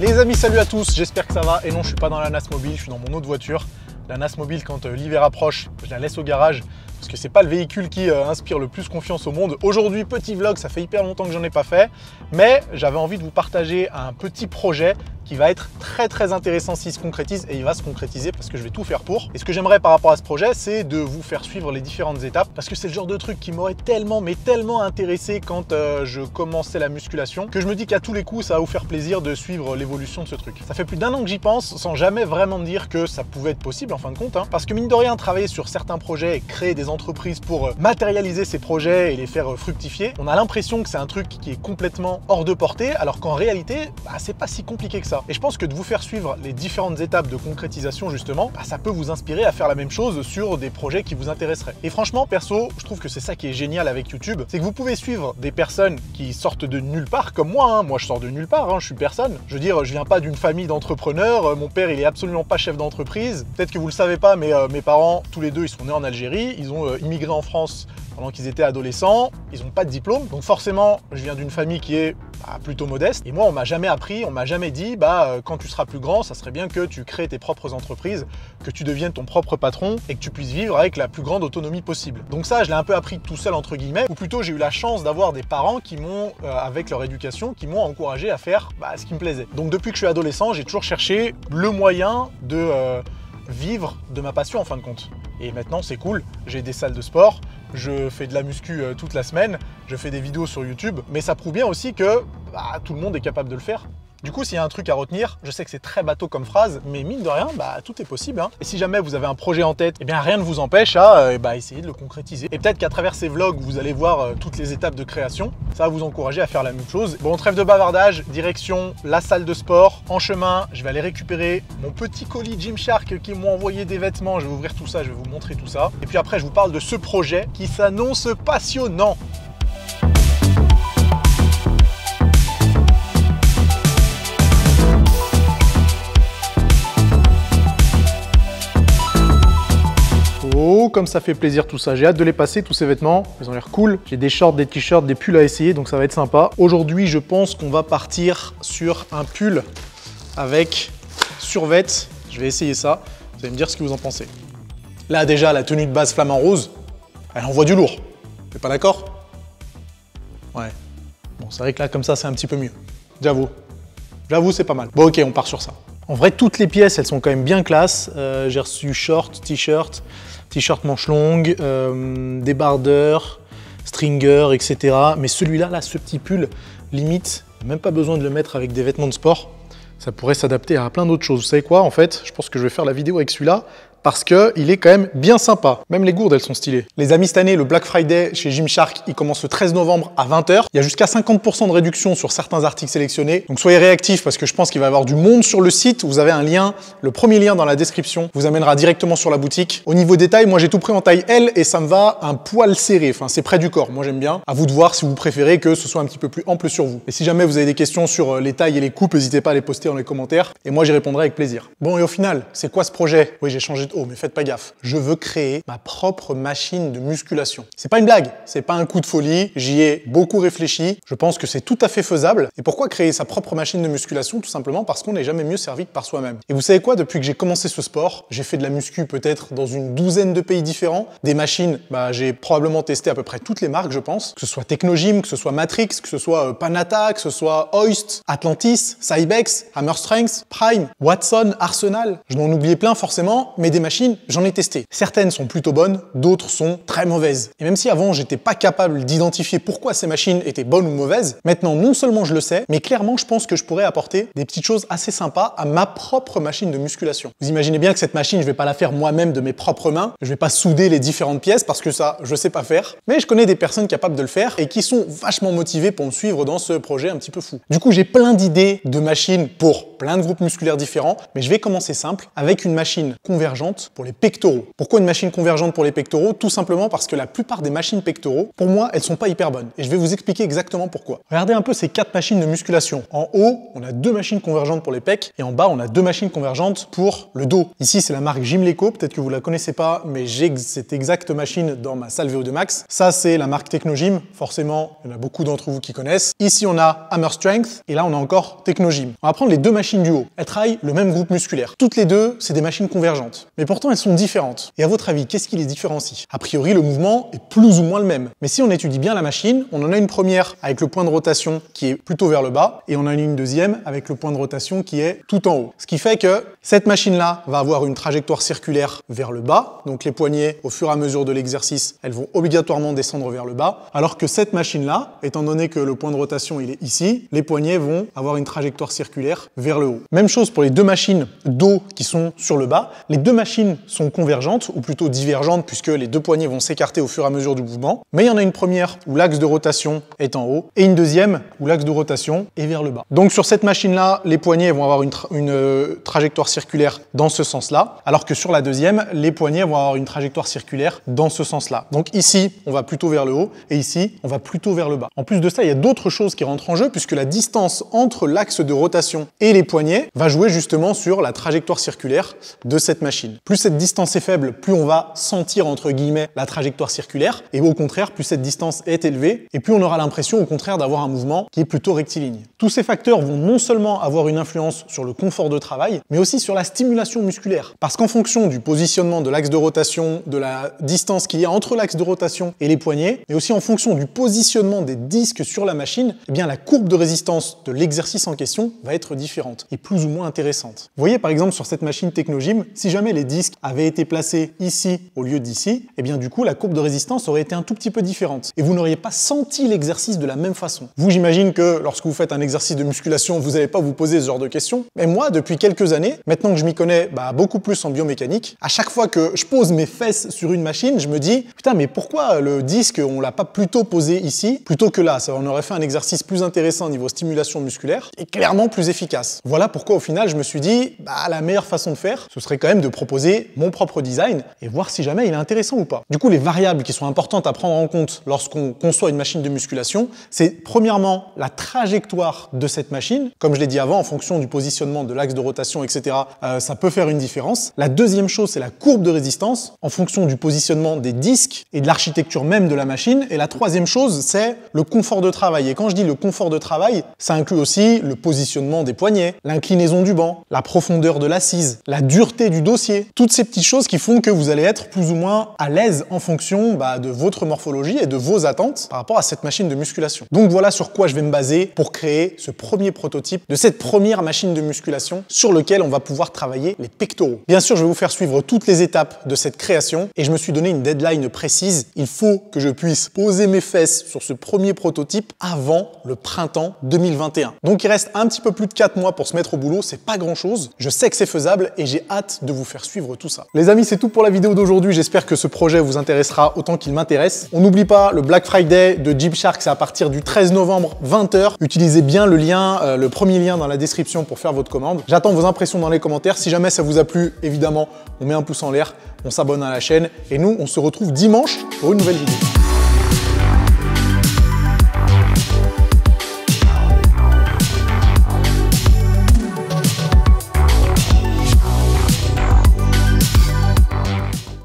Les amis, salut à tous, j'espère que ça va. Et non, je suis pas dans la NAS mobile, je suis dans mon autre voiture. La NAS mobile, quand l'hiver approche, je la laisse au garage parce que c'est pas le véhicule qui inspire le plus confiance au monde. Aujourd'hui, petit vlog, ça fait hyper longtemps que j'en ai pas fait, mais j'avais envie de vous partager un petit projet qui va être très intéressant s'il se concrétise, et il va se concrétiser parce que je vais tout faire pour. Et ce que j'aimerais par rapport à ce projet, c'est de vous faire suivre les différentes étapes, parce que c'est le genre de truc qui m'aurait tellement intéressé quand je commençais la musculation, que je me dis qu'à tous les coups, ça va vous faire plaisir de suivre l'évolution de ce truc. Ça fait plus d'1 an que j'y pense, sans jamais vraiment me dire que ça pouvait être possible en fin de compte, parce que mine de rien, travailler sur certains projets et créer des entreprises pour matérialiser ces projets et les faire fructifier, on a l'impression que c'est un truc qui est complètement hors de portée, alors qu'en réalité, c'est pas si compliqué que ça. Et je pense que de vous faire suivre les différentes étapes de concrétisation justement, ça peut vous inspirer à faire la même chose sur des projets qui vous intéresseraient. Et franchement, perso, je trouve que c'est ça qui est génial avec YouTube, c'est que vous pouvez suivre des personnes qui sortent de nulle part, comme moi. Moi je sors de nulle part, je suis personne. Je veux dire, je viens pas d'une famille d'entrepreneurs, mon père il est absolument pas chef d'entreprise. Peut-être que vous le savez pas, mais mes parents, tous les deux, ils sont nés en Algérie, ils ont immigré en France pendant qu'ils étaient adolescents, ils n'ont pas de diplôme, donc forcément je viens d'une famille qui est plutôt modeste, et moi on m'a jamais appris, on m'a jamais dit quand tu seras plus grand, ça serait bien que tu crées tes propres entreprises, que tu deviennes ton propre patron et que tu puisses vivre avec la plus grande autonomie possible. Donc ça je l'ai un peu appris tout seul entre guillemets, ou plutôt j'ai eu la chance d'avoir des parents qui m'ont, avec leur éducation, qui m'ont encouragé à faire ce qui me plaisait. Donc depuis que je suis adolescent, j'ai toujours cherché le moyen de vivre de ma passion en fin de compte. Et maintenant c'est cool, j'ai des salles de sport, je fais de la muscu toute la semaine, je fais des vidéos sur YouTube, mais ça prouve bien aussi que tout le monde est capable de le faire. Du coup, s'il y a un truc à retenir, je sais que c'est très bateau comme phrase, mais mine de rien, tout est possible. Et si jamais vous avez un projet en tête, rien ne vous empêche à essayer de le concrétiser. Et peut-être qu'à travers ces vlogs, vous allez voir toutes les étapes de création. Ça va vous encourager à faire la même chose. Bon, trêve de bavardage, direction la salle de sport. En chemin, je vais aller récupérer mon petit colis Gymshark qui m'ont envoyé des vêtements. Je vais ouvrir tout ça, je vais vous montrer tout ça. Et puis après, je vous parle de ce projet qui s'annonce passionnant. Oh, comme ça fait plaisir tout ça. J'ai hâte de les passer, tous ces vêtements. Ils ont l'air cool. J'ai des shorts, des t-shirts, des pulls à essayer, donc ça va être sympa. Aujourd'hui, je pense qu'on va partir sur un pull avec survêt. Je vais essayer ça. Vous allez me dire ce que vous en pensez. Là, déjà, la tenue de base flamant rose, elle envoie du lourd. T'es pas d'accord? Ouais. Bon, c'est vrai que là, comme ça, c'est un petit peu mieux. J'avoue. J'avoue, c'est pas mal. Bon, ok, on part sur ça. En vrai, toutes les pièces, elles sont quand même bien classe. J'ai reçu short, t-shirt manche longue, débardeur, stringer, etc. Mais celui-là, ce petit pull, limite, même pas besoin de le mettre avec des vêtements de sport. Ça pourrait s'adapter à plein d'autres choses. Vous savez quoi, en fait, je pense que je vais faire la vidéo avec celui-là parce qu'il est quand même bien sympa. Même les gourdes, elles sont stylées. Les amis, cette année, le Black Friday chez Gymshark, il commence le 13 novembre à 20 h. Il y a jusqu'à 50% de réduction sur certains articles sélectionnés. Donc soyez réactifs parce que je pense qu'il va y avoir du monde sur le site. Vous avez un lien, le premier lien dans la description vous amènera directement sur la boutique. Au niveau des tailles, moi j'ai tout pris en taille L et ça me va un poil serré. Enfin, c'est près du corps. Moi j'aime bien. À vous de voir si vous préférez que ce soit un petit peu plus ample sur vous. Et si jamais vous avez des questions sur les tailles et les coupes, n'hésitez pas à les poster dans les commentaires. Et moi j'y répondrai avec plaisir. Bon, et au final, c'est quoi ce projet? Oui, j'ai changé de haut, mais faites pas gaffe. Je veux créer ma propre machine de musculation. C'est pas une blague, c'est pas un coup de folie, j'y ai beaucoup réfléchi, je pense que c'est tout à fait faisable. Et pourquoi créer sa propre machine de musculation? Tout simplement parce qu'on n'est jamais mieux servi que par soi-même. Et vous savez quoi, depuis que j'ai commencé ce sport, j'ai fait de la muscu peut-être dans une douzaine de pays différents. Des machines, j'ai probablement testé à peu près toutes les marques, je pense. Que ce soit Technogym, que ce soit Matrix, que ce soit Panata, que ce soit Hoist, Atlantis, Cybex, Hammer Strength, Prime, Watson, Arsenal. Je n'en oubliais plein forcément, mais des machines, j'en ai testé. Certaines sont plutôt bonnes, d'autres sont très mauvaises. Et même si avant j'étais pas capable d'identifier pourquoi ces machines étaient bonnes ou mauvaises, maintenant non seulement je le sais, mais clairement je pense que je pourrais apporter des petites choses assez sympas à ma propre machine de musculation. Vous imaginez bien que cette machine, je vais pas la faire moi-même de mes propres mains, je vais pas souder les différentes pièces parce que ça, je sais pas faire, mais je connais des personnes capables de le faire et qui sont vachement motivées pour me suivre dans ce projet un petit peu fou. Du coup, j'ai plein d'idées de machines pour plein de groupes musculaires différents, mais je vais commencer simple avec une machine convergente pour les pectoraux. Pourquoi une machine convergente pour les pectoraux? Tout simplement parce que la plupart des machines pectoraux, pour moi, elles sont pas hyper bonnes. Et je vais vous expliquer exactement pourquoi. Regardez un peu ces 4 machines de musculation. En haut, on a 2 machines convergentes pour les pecs et en bas, on a 2 machines convergentes pour le dos. Ici, c'est la marque Gymleco. Peut-être que vous la connaissez pas, mais j'ai cette exacte machine dans ma salle VO2 Max. Ça, c'est la marque Technogym. Forcément, il y en a beaucoup d'entre vous qui connaissent. Ici, on a Hammer Strength et là, on a encore Technogym. On va prendre les 2 machines machines du haut, elles travaillent le même groupe musculaire. Toutes les deux, c'est des machines convergentes. Mais pourtant, elles sont différentes. Et à votre avis, qu'est-ce qui les différencie? A priori, le mouvement est plus ou moins le même. Mais si on étudie bien la machine, on en a une première avec le point de rotation qui est plutôt vers le bas, et on en a une deuxième avec le point de rotation qui est tout en haut. Ce qui fait que cette machine-là va avoir une trajectoire circulaire vers le bas, donc les poignets, au fur et à mesure de l'exercice, elles vont obligatoirement descendre vers le bas, alors que cette machine-là, étant donné que le point de rotation il est ici, les poignets vont avoir une trajectoire circulaire vers le haut. Même chose pour les deux machines dos qui sont sur le bas. Les deux machines sont convergentes, ou plutôt divergentes, puisque les deux poignets vont s'écarter au fur et à mesure du mouvement. Mais il y en a une première où l'axe de rotation est en haut, et une deuxième où l'axe de rotation est vers le bas. Donc sur cette machine-là, les poignets vont avoir une trajectoire circulaire dans ce sens-là, alors que sur la deuxième, les poignets vont avoir une trajectoire circulaire dans ce sens-là. Donc ici, on va plutôt vers le haut, et ici, on va plutôt vers le bas. En plus de ça, il y a d'autres choses qui rentrent en jeu, puisque la distance entre l'axe de rotation et les poignets va jouer justement sur la trajectoire circulaire de cette machine. Plus cette distance est faible, plus on va sentir, entre guillemets, la trajectoire circulaire, et au contraire, plus cette distance est élevée, et plus on aura l'impression, au contraire, d'avoir un mouvement qui est plutôt rectiligne. Tous ces facteurs vont non seulement avoir une influence sur le confort de travail, mais aussi sur la stimulation musculaire. Parce qu'en fonction du positionnement de l'axe de rotation, de la distance qu'il y a entre l'axe de rotation et les poignets, mais aussi en fonction du positionnement des disques sur la machine, eh bien la courbe de résistance de l'exercice en question va être différente et plus ou moins intéressante. Vous voyez par exemple sur cette machine Technogym, si jamais les disques avaient été placés ici au lieu d'ici, eh bien du coup la courbe de résistance aurait été un tout petit peu différente et vous n'auriez pas senti l'exercice de la même façon. Vous, j'imagine que lorsque vous faites un exercice de musculation, vous n'allez pas vous poser ce genre de questions. Mais moi, depuis quelques années, maintenant que je m'y connais beaucoup plus en biomécanique, à chaque fois que je pose mes fesses sur une machine, je me dis putain, mais pourquoi le disque, on l'a pas plutôt posé ici plutôt que là? Ça, on aurait fait un exercice plus intéressant au niveau stimulation musculaire et clairement plus efficace. Voilà pourquoi au final, je me suis dit la meilleure façon de faire, ce serait quand même de proposer mon propre design et voir si jamais il est intéressant ou pas. Du coup, les variables qui sont importantes à prendre en compte lorsqu'on conçoit une machine de musculation, c'est premièrement la trajectoire de cette machine. Comme je l'ai dit avant, en fonction du positionnement de l'axe de rotation, etc., ça peut faire une différence. La deuxième chose, c'est la courbe de résistance en fonction du positionnement des disques et de l'architecture même de la machine. Et la troisième chose, c'est le confort de travail. Et quand je dis le confort de travail, ça inclut aussi le positionnement des poignets, l'inclinaison du banc, la profondeur de l'assise, la dureté du dossier. Toutes ces petites choses qui font que vous allez être plus ou moins à l'aise en fonction de votre morphologie et de vos attentes par rapport à cette machine de musculation. Donc voilà sur quoi je vais me baser pour créer ce premier prototype de cette première machine de musculation sur lequel on va pouvoir travailler les pectoraux. Bien sûr, je vais vous faire suivre toutes les étapes de cette création et je me suis donné une deadline précise. Il faut que je puisse poser mes fesses sur ce premier prototype avant le printemps 2021. Donc il reste un petit peu plus de 4 mois pour se mettre au boulot, c'est pas grand chose. Je sais que c'est faisable et j'ai hâte de vous faire suivre tout ça. Les amis, c'est tout pour la vidéo d'aujourd'hui. J'espère que ce projet vous intéressera autant qu'il m'intéresse. On n'oublie pas le Black Friday de Gymshark, c'est à partir du 13 novembre 20h. Utilisez bien le lien, le premier lien dans la description pour faire votre commande. J'attends vos impressions dans les commentaires. Si jamais ça vous a plu, évidemment, on met un pouce en l'air, on s'abonne à la chaîne et nous, on se retrouve dimanche pour une nouvelle vidéo.